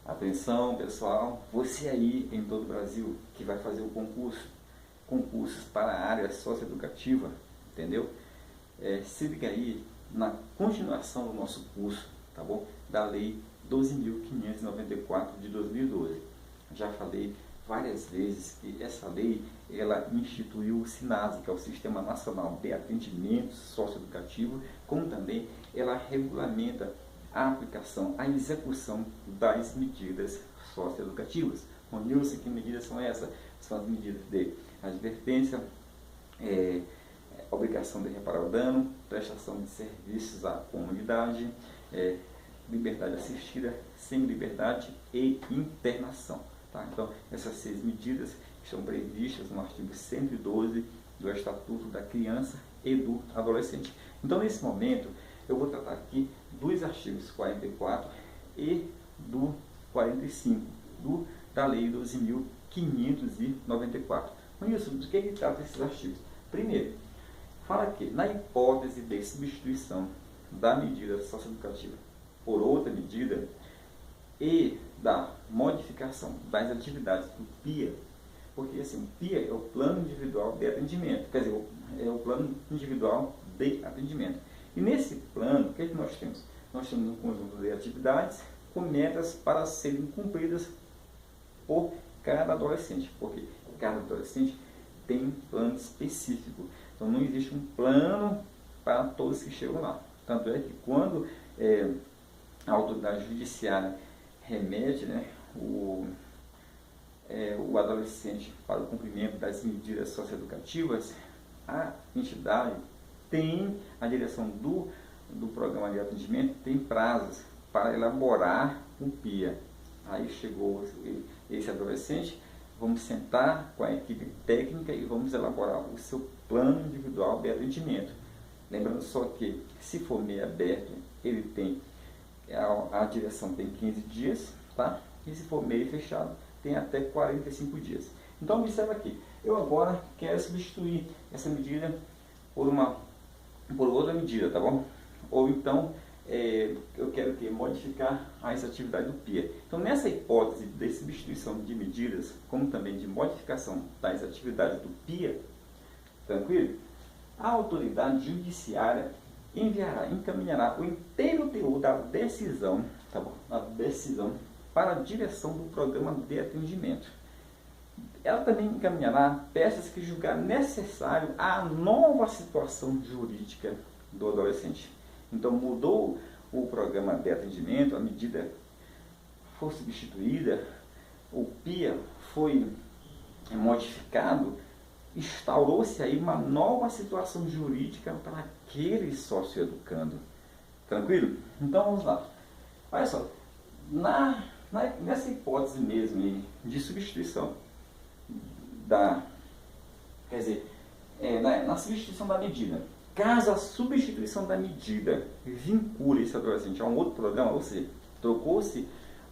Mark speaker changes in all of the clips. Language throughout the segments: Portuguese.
Speaker 1: Atenção pessoal, você aí em todo o Brasil que vai fazer o concursos para a área socioeducativa, entendeu? Se liga aí na continuação do nosso curso, tá bom? Da Lei 12.594 de 2012. Já falei várias vezes que essa lei, ela instituiu o SINASE, que é o Sistema Nacional de Atendimento Socioeducativo, como também ela regulamenta a aplicação, a execução das medidas socioeducativas. Bom, Nilson, que medidas são essas? São as medidas de advertência, obrigação de reparar o dano, prestação de serviços à comunidade, liberdade assistida, semiliberdade e internação. Tá? Então, essas 6 medidas estão previstas no artigo 112 do Estatuto da Criança e do Adolescente. Então, nesse momento, eu vou tratar aqui dos artigos 44 e do 45 da Lei 12.594. Mas isso, do que trata esses artigos? Primeiro, fala que na hipótese de substituição da medida socioeducativa por outra medida e da modificação das atividades do PIA, porque assim, o PIA é o Plano Individual de Atendimento, quer dizer, é o Plano Individual de Atendimento. E nesse plano, o que nós temos? Nós temos um conjunto de atividades com metas para serem cumpridas por cada adolescente, porque cada adolescente tem um plano específico. Então não existe um plano para todos que chegam lá. Tanto é que quando a autoridade judiciária remete, né, o adolescente para o cumprimento das medidas socioeducativas, a entidade tem a direção do programa de atendimento, tem prazos para elaborar um PIA. Aí chegou esse adolescente, vamos sentar com a equipe técnica e vamos elaborar o seu plano individual de atendimento. Lembrando só que, se for meio aberto, ele tem, a direção tem 15 dias, tá? E se for meio fechado, tem até 45 dias. Então, observa aqui, eu agora quero substituir essa medida por outra medida, tá bom? Ou então, eu quero modificar as atividades do PIA. Então, nessa hipótese de substituição de medidas, como também de modificação das atividades do PIA, tranquilo? A autoridade judiciária encaminhará o inteiro teor da decisão, tá bom? A decisão para a direção do programa de atendimento. Ela também encaminhará peças que julgar necessário à nova situação jurídica do adolescente. Então, mudou o programa de atendimento, a medida foi substituída, o PIA foi modificado, instaurou-se aí uma nova situação jurídica para aquele socioeducando. Tranquilo? Então, vamos lá. Olha só, nessa hipótese mesmo de substituição na substituição da medida, caso a substituição da medida vincule esse adolescente a um outro programa, ou seja, trocou-se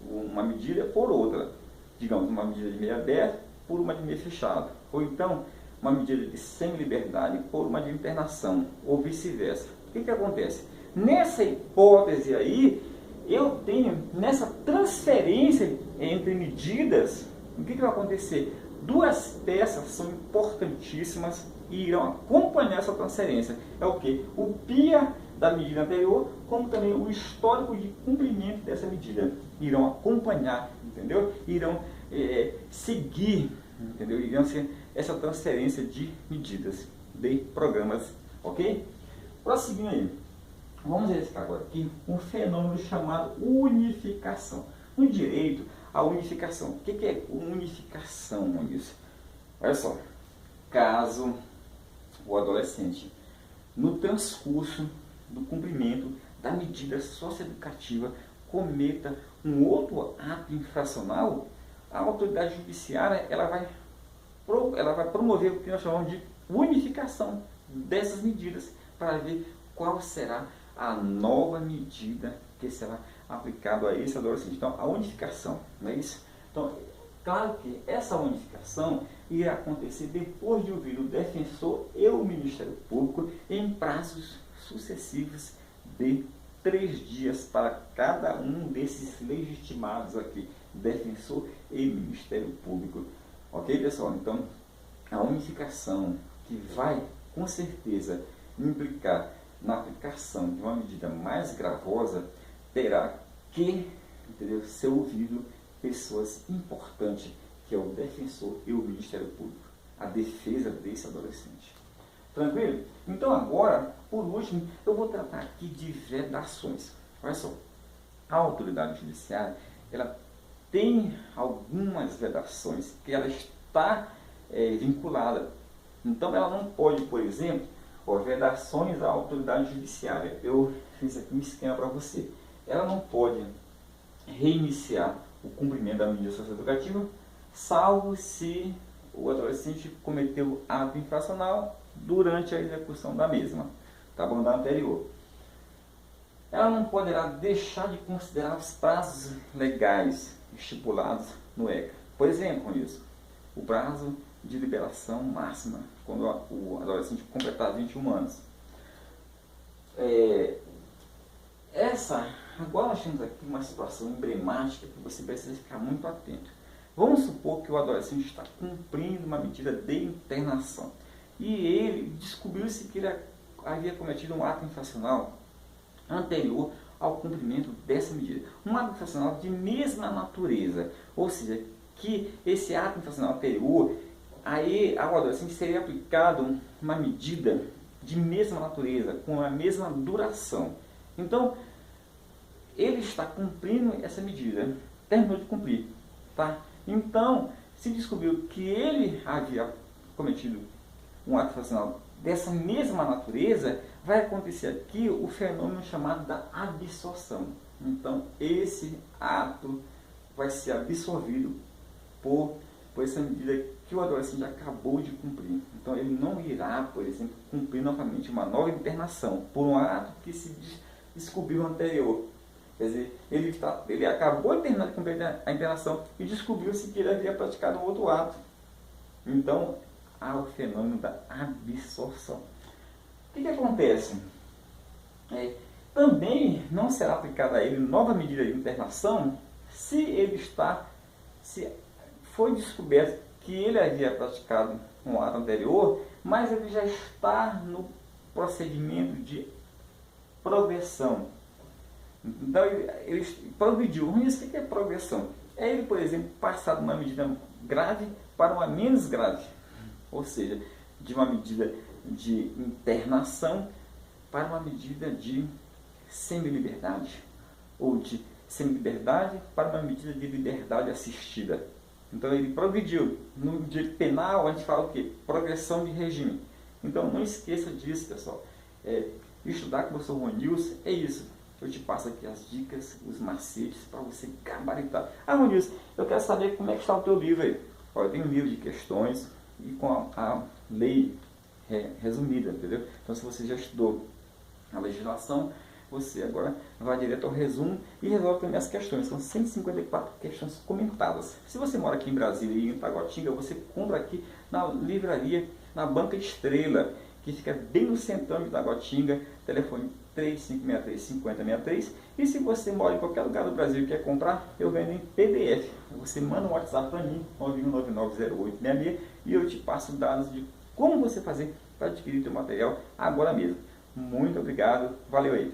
Speaker 1: uma medida por outra, digamos, uma medida de meio aberto por uma de meio fechado, ou então uma medida de semiliberdade por uma de internação, ou vice-versa. O que acontece? Nessa hipótese aí, eu tenho, nessa transferência entre medidas, o que vai acontecer? 2 peças são importantíssimas e irão acompanhar essa transferência. É o que? O PIA da medida anterior, como também o histórico de cumprimento dessa medida. Irão acompanhar, entendeu? Irão seguir, entendeu? Irão ser essa transferência de medidas, de programas, ok? Prosseguindo aí. Vamos verificar agora aqui um fenômeno chamado unificação. No direito, a unificação. O que é unificação, isso? Olha só. Caso o adolescente, no transcurso do cumprimento da medida socioeducativa, cometa um outro ato infracional, a autoridade judiciária ela vai promover o que nós chamamos de unificação dessas medidas para ver qual será a nova medida que será aplicada a esse adolescente. Então, a unificação, não é isso? Então, claro que essa unificação irá acontecer depois de ouvir o defensor e o Ministério Público em prazos sucessivos de 3 dias para cada um desses legitimados aqui, defensor e Ministério Público. Ok, pessoal? Então, a unificação que vai, com certeza, implicar na aplicação de uma medida mais gravosa, terá que, entendeu, ser ouvido pessoas importantes, que é o defensor e o Ministério Público, a defesa desse adolescente. Tranquilo? Então agora, por último, eu vou tratar aqui de vedações. Olha só, a autoridade judiciária, ela tem algumas vedações que ela está vinculada. Então ela não pode, por exemplo, vedações à autoridade judiciária. Eu fiz aqui um esquema para você. Ela não pode reiniciar o cumprimento da medida socioeducativa, salvo se o adolescente cometeu ato infracional durante a execução da mesma, tá bom? Da anterior. Ela não poderá deixar de considerar os prazos legais estipulados no ECA. Por exemplo, isso, o prazo de liberação máxima, quando o adolescente completar 21 anos. Agora nós temos aqui uma situação emblemática que você precisa ficar muito atento. Vamos supor que o adolescente está cumprindo uma medida de internação e ele descobriu-se que ele havia cometido um ato infracional anterior ao cumprimento dessa medida. Um ato infracional de mesma natureza, ou seja, que esse ato infracional anterior, aí ao adolescente seria aplicado uma medida de mesma natureza, com a mesma duração. Então, ele está cumprindo essa medida, terminou de cumprir, tá? Então, se descobriu que ele havia cometido um ato infracional dessa mesma natureza, vai acontecer aqui o fenômeno chamado da absorção. Então, esse ato vai ser absorvido por essa medida que o adolescente acabou de cumprir. Então, ele não irá, por exemplo, cumprir novamente uma nova internação por um ato que se descobriu anterior. Quer dizer, ele acabou de terminar de cumprir a internação e descobriu-se que ele havia praticado um outro ato. Então, há o fenômeno da absorção. O que acontece? Também não será aplicada a ele nova medida de internação se foi descoberto que ele havia praticado um ato anterior, mas ele já está no procedimento de progressão. Então ele progrediu. Isso o que é progressão? É ele, por exemplo, passar de uma medida grave para uma menos grave. Ou seja, de uma medida de internação para uma medida de semi-liberdade. Ou de semi-liberdade para uma medida de liberdade assistida. Então ele progrediu. No direito penal a gente fala o quê? Progressão de regime. Então não esqueça disso, pessoal. Estudar com o professor Ronilson é isso. Eu te passo aqui as dicas, os macetes para você gabaritar. Ronilson, eu quero saber como é que está o teu livro aí. Olha, eu tenho um livro de questões e com a lei resumida, entendeu? Então se você já estudou a legislação, você agora vai direto ao resumo e resolve também as questões. São 154 questões comentadas. Se você mora aqui em Brasília e em Taguatinga, você compra aqui na livraria, na Banca Estrela, que fica bem no centrão de Taguatinga, telefone 3563-5063. E se você mora em qualquer lugar do Brasil e quer comprar, eu vendo em PDF. Você manda um WhatsApp para mim, 91990866, e eu te passo dados de como você fazer para adquirir seu material agora mesmo. Muito obrigado, valeu aí.